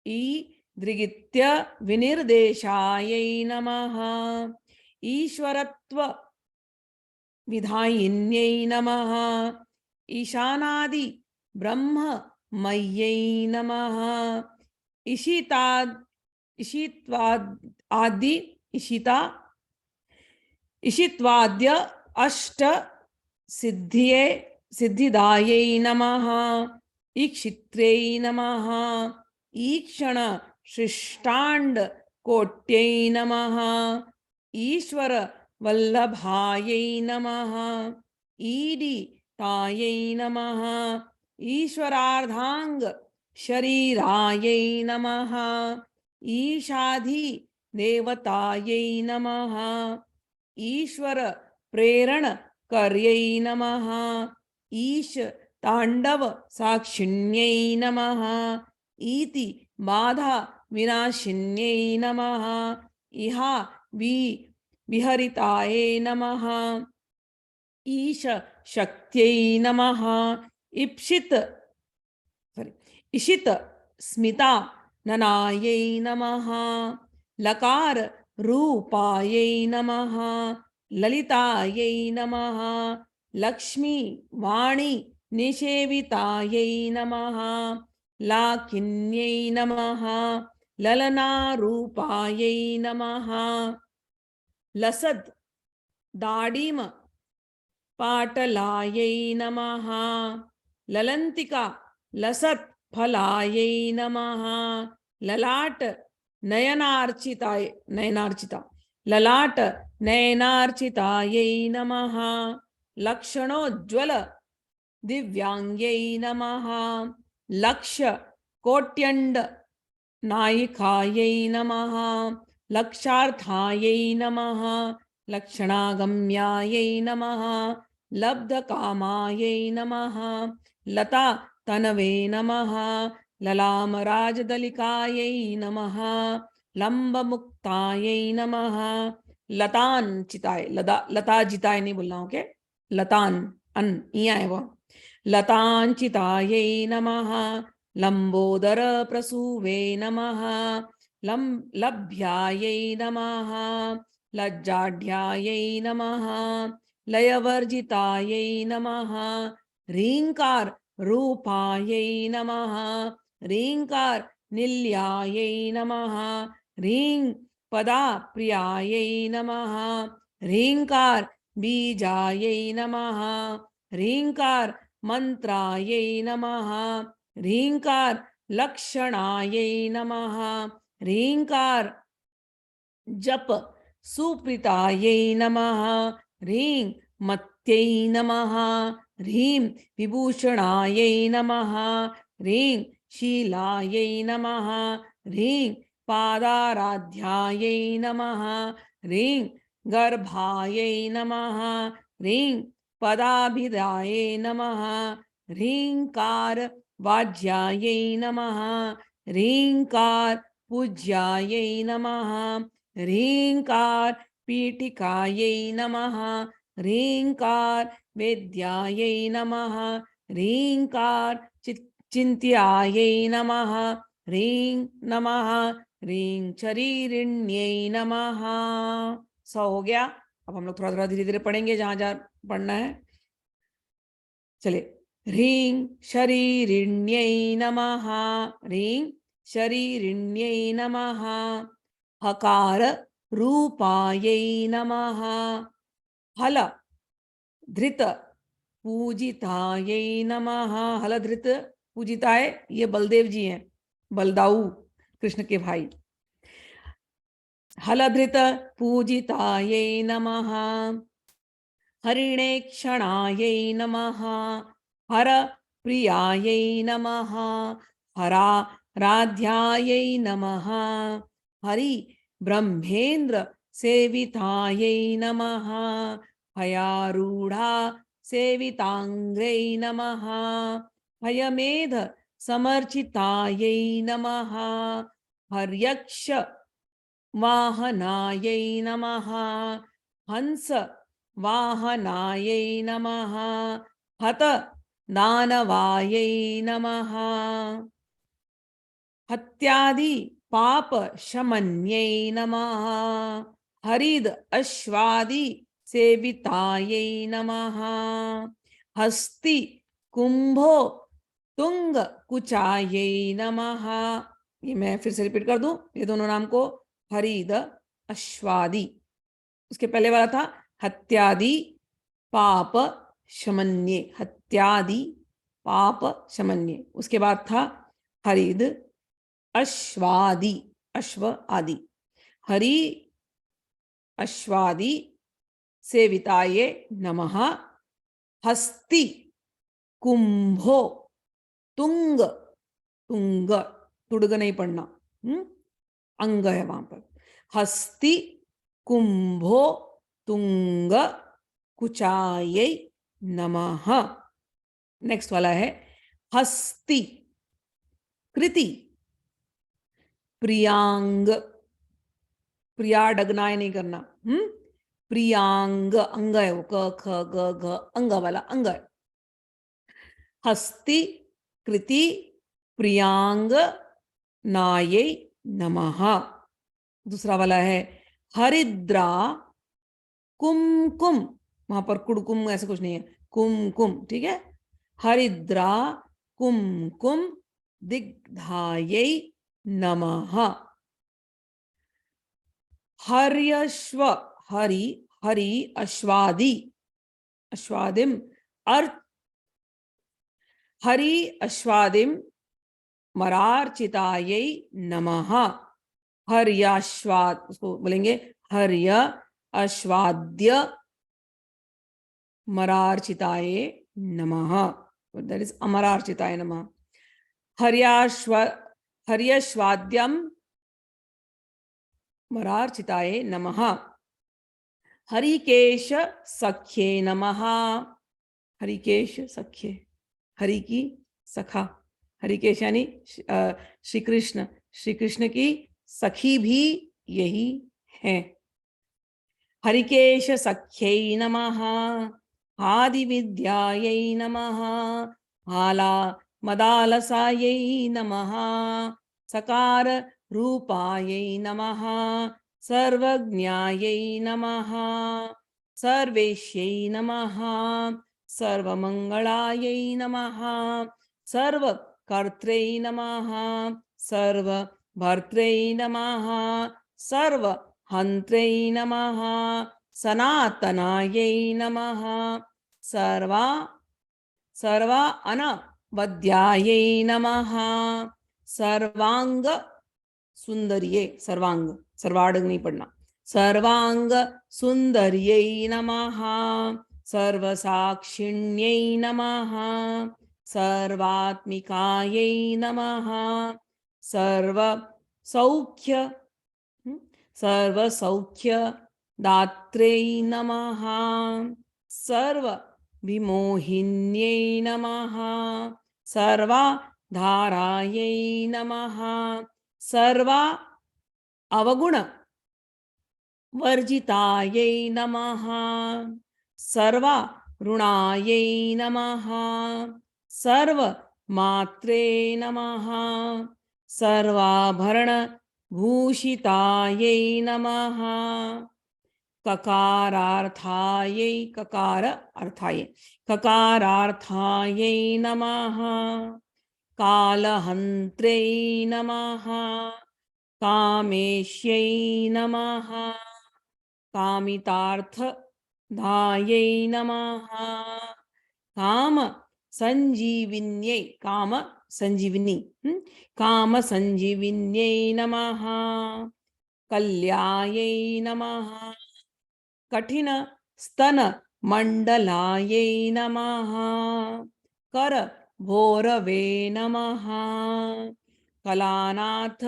ई दृगित्य विनिर्देशायै नमः, ईश्वरत्व विधायिन्यै नमः, ईशानादि ब्रह्म मय्यै नमः, इशिताद इशित्वाद आदि इशिता इशित्वाद्य अष्ट सिद्धिये सिद्धिदायै नमः, ईक्षित्र्यै नमः, ईक्षण शिष्टांड कोट्यै नमः, ईश्वर वल्लभायै नमः, ईडितायै नमः, ईश्वरार्धांग शरीरायै नमः, ईशाधि देवतायै नमः, ईश्वर प्रेरण कर्यै नमः, ईश तांडव साक्षिण्यै नमः, इति बाधा विनाशिन्यै नमः इहा विहरितायै नमः ईश शक्त्यै नमः इप्सित इशित स्मिता ननायै नमः लकार रूपायै नमः ललितायै नमः लक्ष्मी वाणी निषेवितायै नमः लाकिन्यै नमः ललनारूपायै नमः लसद दाडिम पाटलायै नमः ललंतिका लसत फलायै नमः ललाट नयनार्चिता ललाट नयनार्चितायै नमः लक्षणोज्ज्वल दिव्यांग्यै नमः लक्ष्य कोट्यंड नायिकायै नमः लक्षार्थायै नमः लक्षणागम्यायै नमः लब्धकामायै नमः लता तनवे नमः ललामराजदलिकायै नमः लंबमुक्तायै नमः लताजिताय नहीं बोलना ओके लतान अन इया है वो लतांचितायै नमः लंबोदर प्रसूवे नमः लभ्यायै नमः लज्जाढ्यायै नमः लयवर्जितायै नमः रींकार रूपायै नमः रींकार निल्यायै नमः रीं पदा प्रियायै नमः रींकार बीजायै नमः रींकार मंत्रायै नमः रींकार लक्षणायै नमः रींकार जप सुप्रीतायै नमः ह्रीं मत्यै नमः ह्रीं विभूषणायै नमः ह्रीं शीलायै नमः ह्रीं पादाराध्यायै नमः ह्रीं गर्भायै नमः ह्रीं पदाभिधायै नमः ह्रींकार वाज्यायै नमः ह्रींकार पूज्यायै नमः ह्रींकार पीठिकायै नमः ह्रींकार वेद्यायै नमः ह्रींकार चिन्त्यायै नमः ह्रीं नमः ह्रीं शरीरिण्यै नमः। सो हो गया। अब हम लोग थोड़ा थोड़ा धीरे धीरे पढ़ेंगे जहां जहां पढ़ना है। चलिए ह्रीं शरीरिण्यै नमः ह्रीं शरीरिण्यै नमः हकार रूपायै नमः हल धृत पूजितायै नमः हल धृत पूजिताय ये बलदेव जी हैं बलदाऊ कृष्ण के भाई। हलधृत पूजितायै नमः हरिणेक्षणायै नमः हर प्रियायै नमः हराराध्यायै नमः हरि ब्रह्मेन्द्र सेवितायै नमः हयारूढ़ा सेवितांग्रै नमः हयमेध समर्चितायै नमः हर्यक्ष वाहनायै नमः हंस वाहनायै नमः हत दानवायै नमः हत्यादि पाप शमन्यै नमः हरिद अश्वादि सेवितायै नमः हस्ति कुंभो तुंग कुचायै नमः। ये मैं फिर से रिपीट कर दूं ये दोनों नाम को हरिद अश्वादि। उसके पहले वाला था हत्यादि पाप शमन्ये हत्यादि पाप शमन्ये। उसके बाद था हरिद अश्वादि अश्व आदि हरि अश्वादि सेविताये नमः हस्ति कुंभो तुंग तुंग तुड़ग नहीं पढ़ना अंग है वहां पर हस्ति कुंभो तुंग कुचायै नमः। नेक्स्ट वाला है हस्ति कृति प्रियांग, प्रिया डगनाय नहीं करना, प्रियांग अंग है वो, क ख ग घ अंग वाला अंग है। हस्ति कृति प्रियांग नायै नमः। दूसरा वाला है हरिद्रा कुमकुम, वहां पर कुड़कुम ऐसा कुछ नहीं है, कुमकुम, ठीक है। हरिद्रा कुमकुम दिग्धायै नमः। हर्यश्व, हरि हरि अश्वादि, अश्वादिम अर् हरि अश्वादिम मरार्चितायै नमः। हर्याश्वाद, उसको बोलेंगे हर्य अश्वाद्य मरार्चिताय नमः, दैट इज अमरार्चिताय नमः। हर्याश्व हर्यश्वाद्यम मरार्चिताय नमः। हरिकेश सख्ये नमः। हरिकेश सख्ये, हरि की सखा, हरिकेश यानी श्री कृष्ण, श्री कृष्ण की सखी भी यही है। हरिकेश सख्यै नमः। आदिविद्यायै नमः। आला मदालसायै नमः। सकार रूपायै नमः। सर्वज्ञायै नमः। सर्वेश्यै नमः। सर्वमंगलायै नमः। सर्वकर्त्रै नमः। सर्वभर्त्रै नमः। सर्वहन्त्रै नमः। सनातनायै नमः। सर्वा सर्वा अनवद्यायै नमः। सर्वांग सुंदरिये, सर्वांग, सर्वार्ड नहीं पढ़ना, सर्वांग सुंदर्यै नमः। सर्वसाक्षिण्यै नमः। सर्वात्मिकायै नमः। सर्व सौख्य सर्वसौख्य दात्रे नमः। सर्व विमोहिन्यै नमः। सर्वाधारायै नमः। सर्वा अवगुण वर्जितायै नमः। सर्वा ऋणायै नमः। सर्व मात्रे नमः। सर्वाभरण भूषितायै नमः। ककारार्थायै, ककार अर्थायै, ककारार्थायै नमः। कालहन्त्रै नमः। कामेश्यै नमः। कामितार्थदायै नमः। काम संजीविन्यै, काम संजीविनी, काम संजीविन्यै नमः। कल्यायै नमः। कठिन स्तन मंडलायै नमः। कर भोरवे नमः। कलानाथ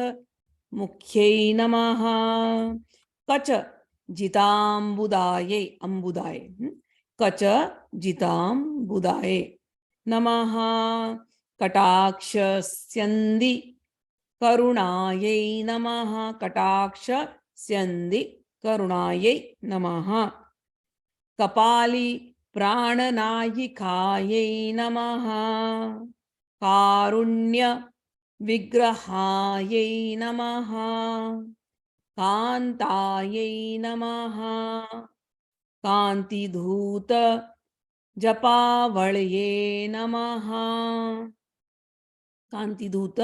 मुख्यै नमः। कच जिताम्बुदायै, अम्बुदाय, कच जिताम्बुदाय नमः। कटाक्ष स्यन्दी करुणायै नमः। कटाक्ष स्यन्दी करुणायै नमः। कपाली प्राणनायिकायै नमः। कारुण्य विग्रहायै नमः। कान्तायै नमः। कान्तिधूत जपावळये नमः। कान्तिधूत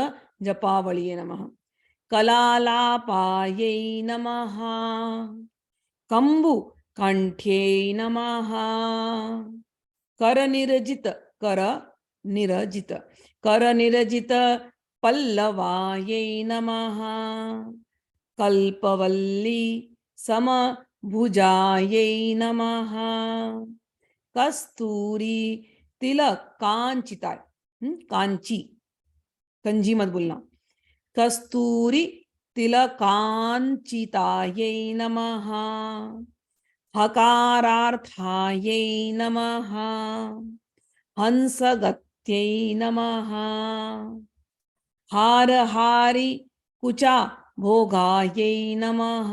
जपावळये नमः। कलालापायै नमः। कंबु कंठ्यै नमः। करनिरजित, कर निरजित, करनिरजित पल्लवायै नमः। कल्पवल्ली समभुजायै नमः। कस्तूरी तिलक कांचिताय, कांची, कंजी मत बोलना, कस्तूरी तिलकांचितायै नमः। हकारार्थायै नमः। हंसगत्यै नमः। हारहारी कुचा भोगायै नमः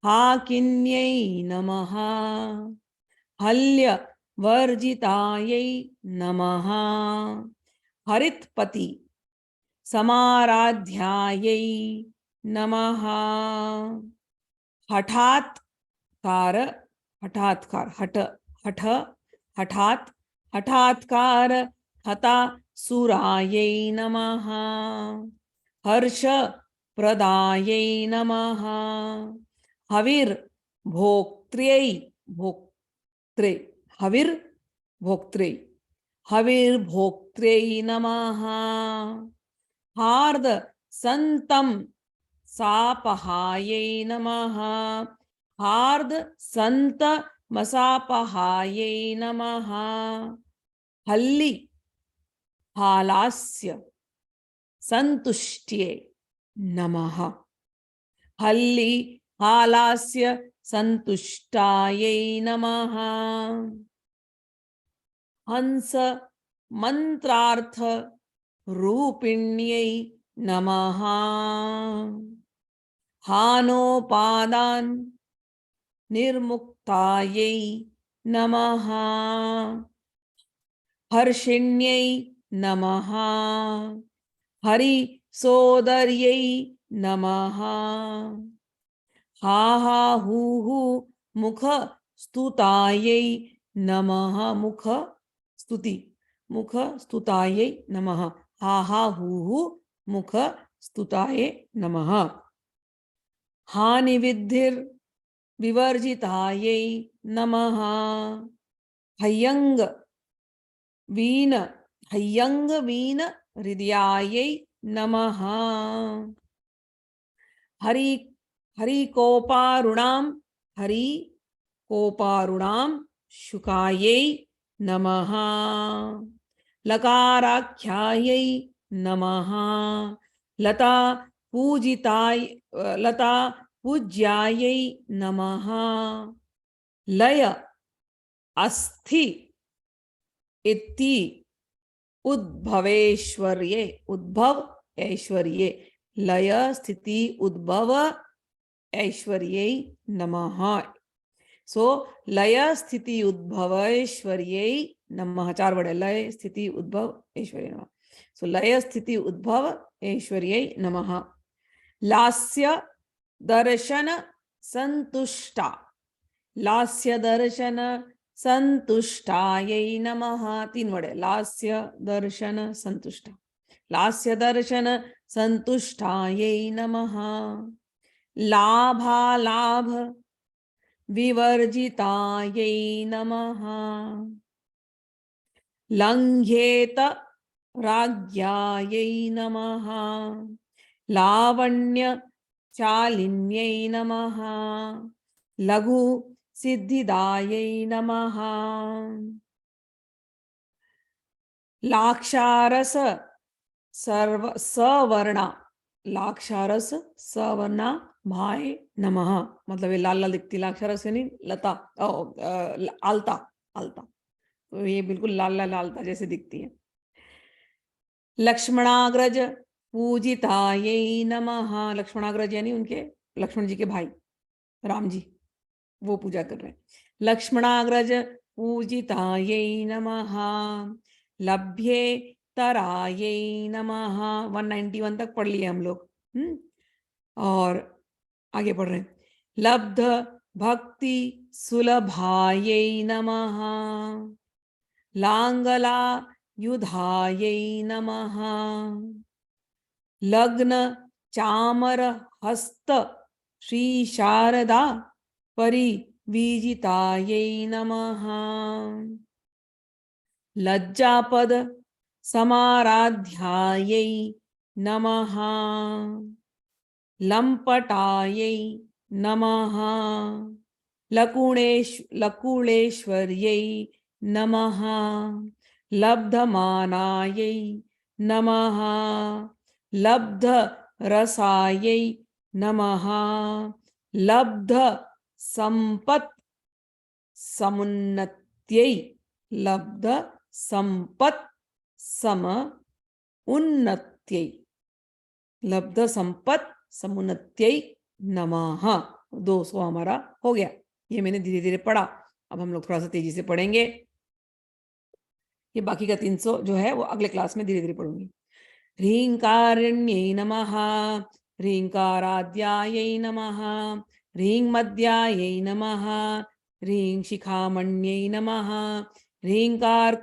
हाकिन्यै नमः हल्यवर्जितायै नमः हरितपति समाराध्यायै नमः हठात्कार हठात्कार हठ हठ हठात् हठात्कार हतासुरायै नमः हर्षप्रदायै नमः हविर्भोक्त्र्यै भोक्त्रे हविर्भोक्त्रे हविर्भोक्त्र्यै नमः हार्द संतं सापहायै नमः हार्द संत मसापहायै नमः हल्ली हालास्य संतुष्ट्ये नमः हल्ली हालास्य संतुष्टायै नमः हंस मंत्रार्थ रूपिण्यै नमः हानोपादान निर्मुक्तायै नमः हर्षिण्यै नमः हरि सोदर्यै नमः हा हा हू मुख स्तुतायै नमः मुख स्तुतायै नमः हा हा हू मुख स्तुतायै नमः हानिविद्धिर विवर्जितायै नमः हय्यंग वीन हृदयायै नमः हरि हरिकोपारुणां शुकायै नमः लकाराख्यायै नमः लता पूज्यायै नमः लय अस्थि इति उद्भव ऐश्वर्ये लय स्थिति उद्भव ऐश्वर्ये नमः सो लय स्थिति उद्भव ऐश्वर्ये नमः 4 वर्ड है लय स्थिति उद्भव ऐश्वर्ये नमः सो लय स्थिति उद्भव ऐश्वर्ये नमः लास्य दर्शन संतुष्टा लास्य दर्शन संतुष्टायै नमः 3 वर्ड है लास्य दर्शन संतुष्टायै नमः लाभालाभ विवर्जितायै नमः लंघेत राज्ञायै नमः लावण्य चालिन्यै नमः लघु सिद्धिदायै नमः लाक्षारस सवर्णा भाई नमः मतलब ये लाल लाल दिखती लाक्षारस यानी लता आलता तो ये बिल्कुल लाल लाल आलता जैसे दिखती है लक्ष्मणाग्रज पूजितायै नमः लक्ष्मणाग्रज यानी उनके लक्ष्मण जी के भाई राम जी वो पूजा कर रहे हैं लक्ष्मणाग्रज पूजितायै नमः लभ्ये तरायै नमः 191 तक पढ़ लिए हम लोग और आगे पढ़ रहे हैं लब्ध भक्ति सुलभायै नमः लांगला युधायै नमः लग्न चामर हस्त श्री शारदा परिवीजितायै नमः लज्जापद समाराध्यायै नमः लंपटायै नमः लकुलेश्वर्यै नमः लब्धमानायै नमः लब्ध रसायै नमः लब्ध संपत् समुन्नत्यै लब्ध संपत् सम उन्नत्यै लब्ध संपत् समुन्नत्यै नमः। 200 हमारा हो गया। ये मैंने धीरे धीरे पढ़ा। अब हम लोग थोड़ा सा तेजी से पढ़ेंगे। ये बाकी का 300 जो है वो अगले क्लास में धीरे धीरे पढ़ूंगी। ह्रींकारण्यै नमः, ह्रींकाराद्यायै नमः, ह्रींमद्यायै नमः, ह्रीं शिखामण्यै नमः, ह्रींकार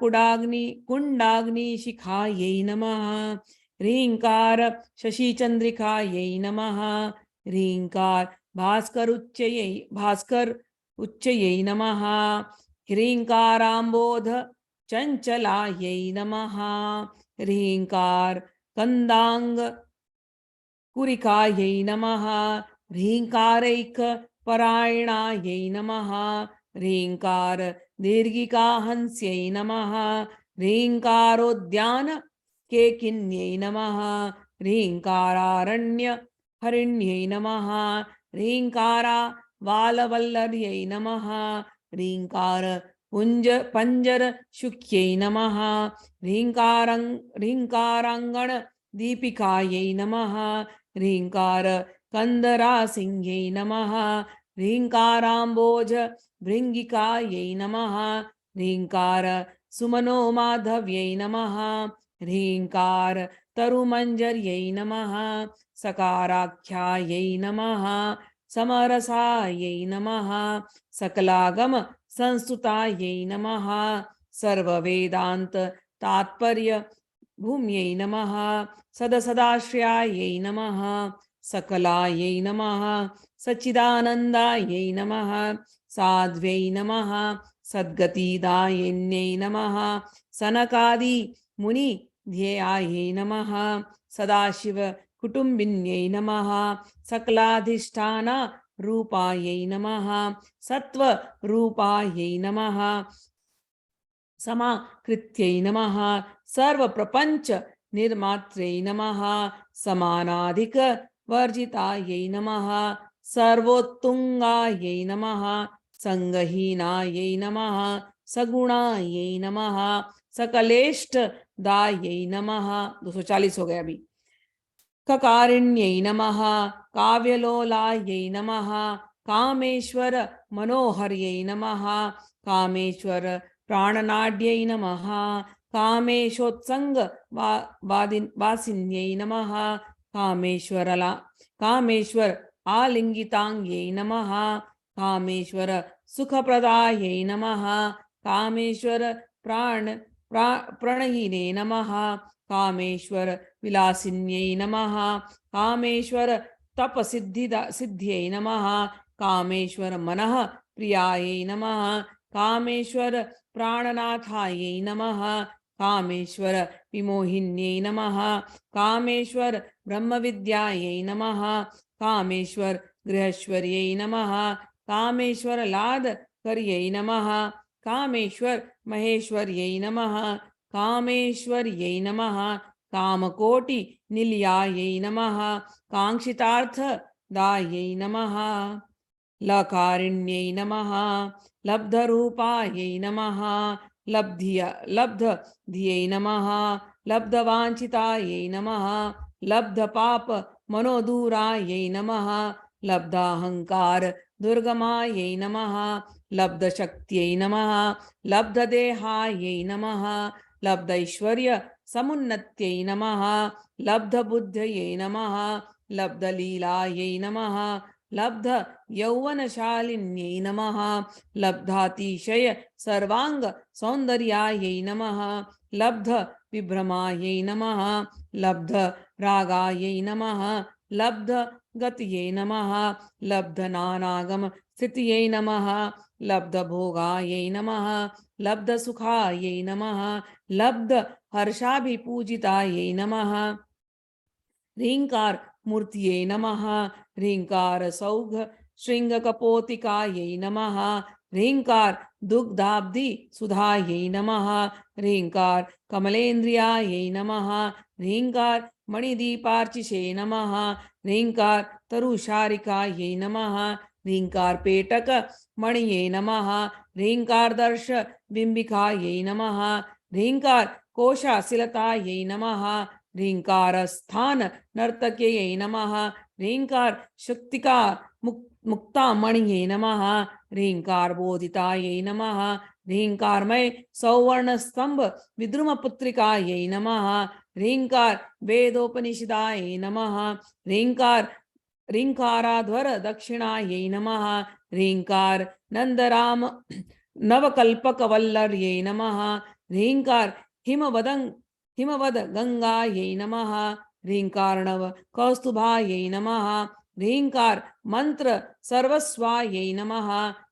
कुण्डाग्निशिखायै नमः, ह्रींकार शशिचन्द्रिकायै नमः, ह्रींकार भास्कर उच्चयै नमः, ह्रींकाराम्बोध चञ्चलायै नमः, ह्रींकार कंदांग कुरिकायै नमः, ह्रींकारैक परायणायै नमः, ह्रींकार दीर्घिकाहंस्यै नमः, ह्रींकारोद्यान केकिन्यै नमः, ह्रींकारारण्य हरिण्यै नमः, ह्रींकारा वालवल्लर्यै नमः, ह्रींकार पंजर शुक्यै नमः, ह्रींकारांगण दीपिकायै नमः, ह्रींकार कंदरासिंह्यै नमः, ह्रींकाराम्बोज भृंगिकायै नमः, ह्रींकार सुमनो माधव्यै नमः, ह्रींकार तरुमंजर्यै नमः, सकाराख्यायै नमः, समरसायै नमः, सकलागम संस्तुतायै नमः, सर्ववेदांत तात्पर्य भूम्यै नमः, सदसदाश्रयायै नमः, सकलायै नमः, सच्चिदानन्दायै नमः, साध्व्यै नमः, सद्गतिदायिन्यै नमः, सनकादि मुनि ध्येयायै नमः, सदाशिव कुटुम्बिन्यै नमः, सकलाधिष्ठान रूपायै नमः, सत्व रूपायै नमः, समाकृत्यै नमः, सर्वप्रपंच निर्मात्रै नमः, समानाधिक वर्जितायै नमः, सर्वोत्तुंगायै नमः, संगहीनायै नमः, सगुणायै नमः, सकलेष्ट दायै नमः। 240 हो गया अभी। ककारिण्यै नमः, काव्यलोलायै नमः, कामेश्वर मनोहर्यै नमः, कामेश्वर प्राणनाड्यै नमः, कामेशोत्संग वासिन्यै नमः, कामेश्वर आलिंगितांग्यै नमः, कामेश्वर सुखप्रदायै नमः, कामेश्वर प्रणयिने नमः, कामेश्वर विलासिन्यै नमः, कामेश्वर सिद्ध्यै नमः, कामेश्वर मनः प्रियायै नमः, कामेश्वर प्राणनाथायै नमः, कामेश्वर विमोहिन्यै नमः, कामेश्वर ब्रह्मविद्यायै नमः, कामेश्वर गृहश्वर्यै नमः, कामेश्वर लादकर्यै नमः, कामेश्वर महेश्वर्यै नमः, कामेश्वर्यै नमः, कामकोटि निलयायै नमः, कांक्षितार्थदायै नमः, लकारिण्यै नमः, लब्धरूपायै नमः, लब्धधियै नमः, लब्धवाञ्छितायै नमः, लब्धपाप मनोदूरायै नमः, लब्धाहंकार दुर्गमायै नमः, लब्धशक्त्यै नमः, लब्धदेहायै नमः, लब्धैश्वर्य समुन्नत्यै नमः, लब्धबुद्धयै नमः, लब्धलीलायै नमः, लब्ध यौवनशालिन्यै नमः, लब्धातिशय सर्वांग सौंदर्यायै नमः, लब्ध विभ्रमायै नमः, लब्ध रागायै नमः, लब्ध गतये नमः, लब्ध नानागम स्थितये नमः, लब्ध भोगायै नमः, लब्ध सुखायै नमः, लब्ध हर्षाभिपूजितायै नमः, ह्रींकार मूर्तिये नमः, ह्रींकार सौघ श्रृंग कपोतिकायै नमः, ह्रींकार दुग्धाब्धि सुधायै नमः, ह्रींकार कमलेन्द्रियायै नमः, ह्रींकार मणिदीपार्चिषे नमः, ह्रींकार तरुशारिकायै नमः, ह्रींकार पेटक मणिये नमः, ह्रींकार दर्श बिंबिकायै नमः, ह्रींकार कोशाशिलतायै नमः, ह्रींकार स्थान नर्तक्यै नमः, ह्रींकार शक्तिका मुक्तामणिये नमः, ह्रींकार बोधितायै नमः, ह्रींकारमय सौवर्ण स्तंभ विद्रुम पुत्रिकायै नमः, ह्रींकार वेदोपनिषदायै नमः, ह्रींकार ह्रींकाराध्वर दक्षिणायै नमः, ह्रींकार नंदराम नवकल्पकवल्लर्यै नमः, ह्रींकार हिमवद गंगायै नमः, ह्रींकारणव कौस्तुभायै नमः, ह्रींकार मंत्र सर्वस्वायै नमः,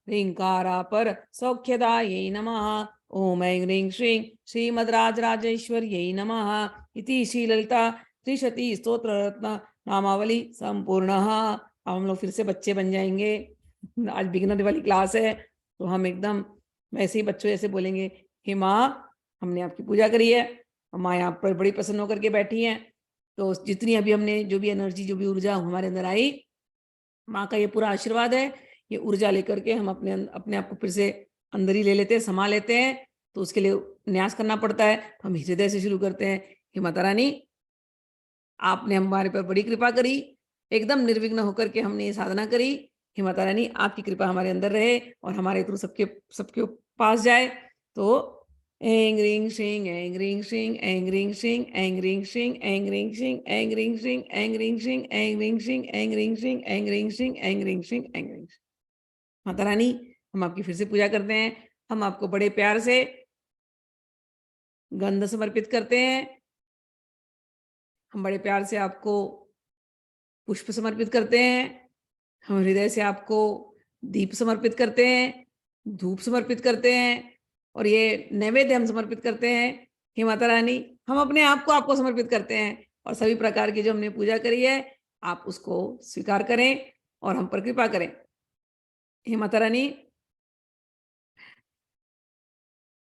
ह्रींकारापर सौख्यदायै नमः। ओम ऐं ह्रीं श्रीं श्रीमद्राजराजेश्वर्यै नमः। इति श्रीललिता त्रिशती स्तोत्र रत्न नामावली संपूर्णः। अब हम लोग फिर से बच्चे बन जाएंगे। आज बिगिनर वाली क्लास है तो हम एकदम वैसे ही बच्चों जैसे बोलेंगे। हे माँ, हमने आपकी पूजा करी है और माँ यहाँ पर बड़ी प्रसन्न होकर के बैठी हैं, तो जितनी अभी हमने जो भी एनर्जी जो भी ऊर्जा हमारे अंदर आई, माँ का ये पूरा आशीर्वाद है। ये ऊर्जा लेकर के हम अपने आप को फिर से अंदर ही ले लेते हैं, समा लेते हैं। तो उसके लिए न्यास करना पड़ता है। हम हृदय से शुरू करते हैं। हे माता रानी, आपने हमारे पर बड़ी कृपा करी, एकदम निर्विघ्न होकर के हमने ये साधना करी। हे माता रानी, आपकी कृपा हमारे अंदर रहे और हमारे थ्रू सबके पास जाए। तो ऐं ह्रीं श्रीं ऐं ह्रीं श्रीं ऐं ह्रीं श्रीं ऐं ह्रीं श्रीं ऐं ह्रीं श्रीं ऐं ह्रीं श्रीं ऐं ह्रीं श्रीं ऐं ह्रीं श्रीं ऐं ह्रीं श्रीं ऐं ह्रीं श्रीं ऐं ह्रीं श्रीं ऐं ह्रीं। माता रानी, हम आपकी फिर से पूजा करते हैं। हम आपको बड़े प्यार से गंध समर्पित करते हैं। हम बड़े प्यार से आपको पुष्प समर्पित करते हैं। हम हृदय से आपको दीप समर्पित करते हैं, धूप समर्पित करते हैं और ये नैवेद्य हम समर्पित करते हैं। हे माता रानी, हम अपने आप को आपको समर्पित करते हैं और सभी प्रकार की जो हमने पूजा करी है आप उसको स्वीकार करें और हम पर कृपा करें। हे माता रानी,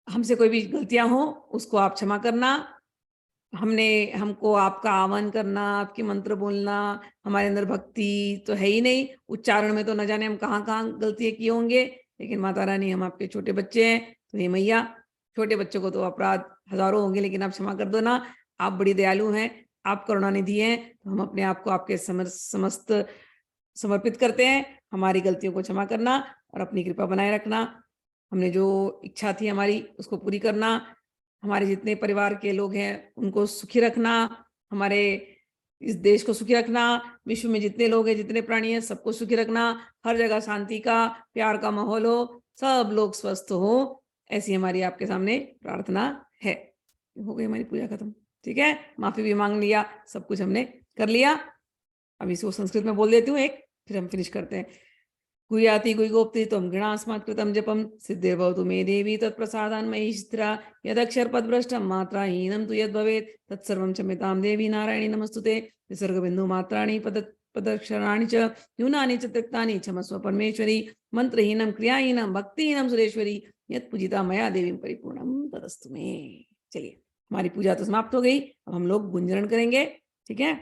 हमसे कोई भी गलतियां हो उसको आप क्षमा करना। हमको आपका आह्वान करना, आपके मंत्र बोलना, हमारे अंदर भक्ति तो है ही नहीं। उच्चारण में तो न जाने हम कहाँ कहाँ गलतियां किए होंगे। लेकिन माता रानी, हम आपके छोटे बच्चे हैं, तो हे मैया, छोटे बच्चों को तो अपराध हजारों होंगे, लेकिन आप क्षमा कर दो ना। आप बड़ी दयालु हैं, आप करुणानिधि हैं। तो हम अपने आप को आपके समस्त समर्पित करते हैं। हमारी गलतियों को क्षमा करना और अपनी कृपा बनाए रखना। हमने जो इच्छा थी हमारी उसको पूरी करना। हमारे जितने परिवार के लोग हैं उनको सुखी रखना। हमारे इस देश को सुखी रखना। विश्व में जितने लोग हैं, जितने प्राणी हैं, सबको सुखी रखना। हर जगह शांति का, प्यार का माहौल हो, सब लोग स्वस्थ हो, ऐसी हमारी आपके सामने प्रार्थना है। हो गई हमारी पूजा खत्म। ठीक है, माफी भी मांग लिया, सब कुछ हमने कर लिया। अब इसको संस्कृत में बोल देती हूँ एक, फिर हम फिनिश करते हैं। गुह्याति गुह्यगोप्ति त्वं गृणास्मात् कृतं जपं सिद्धिर्भवतु मे देवी तत्प्रसादान् मयि स्थिरा। यदक्षरपदभ्रष्टं मात्राहीनं तु यद्भवेत् तत्सर्वं क्षम्यतां देवी नारायणी नमस्तुते। विसर्गबिन्दुमात्राणि पदक्षराणि च न्यूनानि च त्यक्तानि क्षमस्व परमेश्वरी। मंत्रहीनं क्रियाहीनं भक्तिहीनं सुरेश्वरी। यत्पूजिता मया देवी परिपूर्णं तदस्तु मे। चलिए, हमारी पूजा तो समाप्त हो गई। अब हम लोग गुंजरण करेंगे। ठीक है।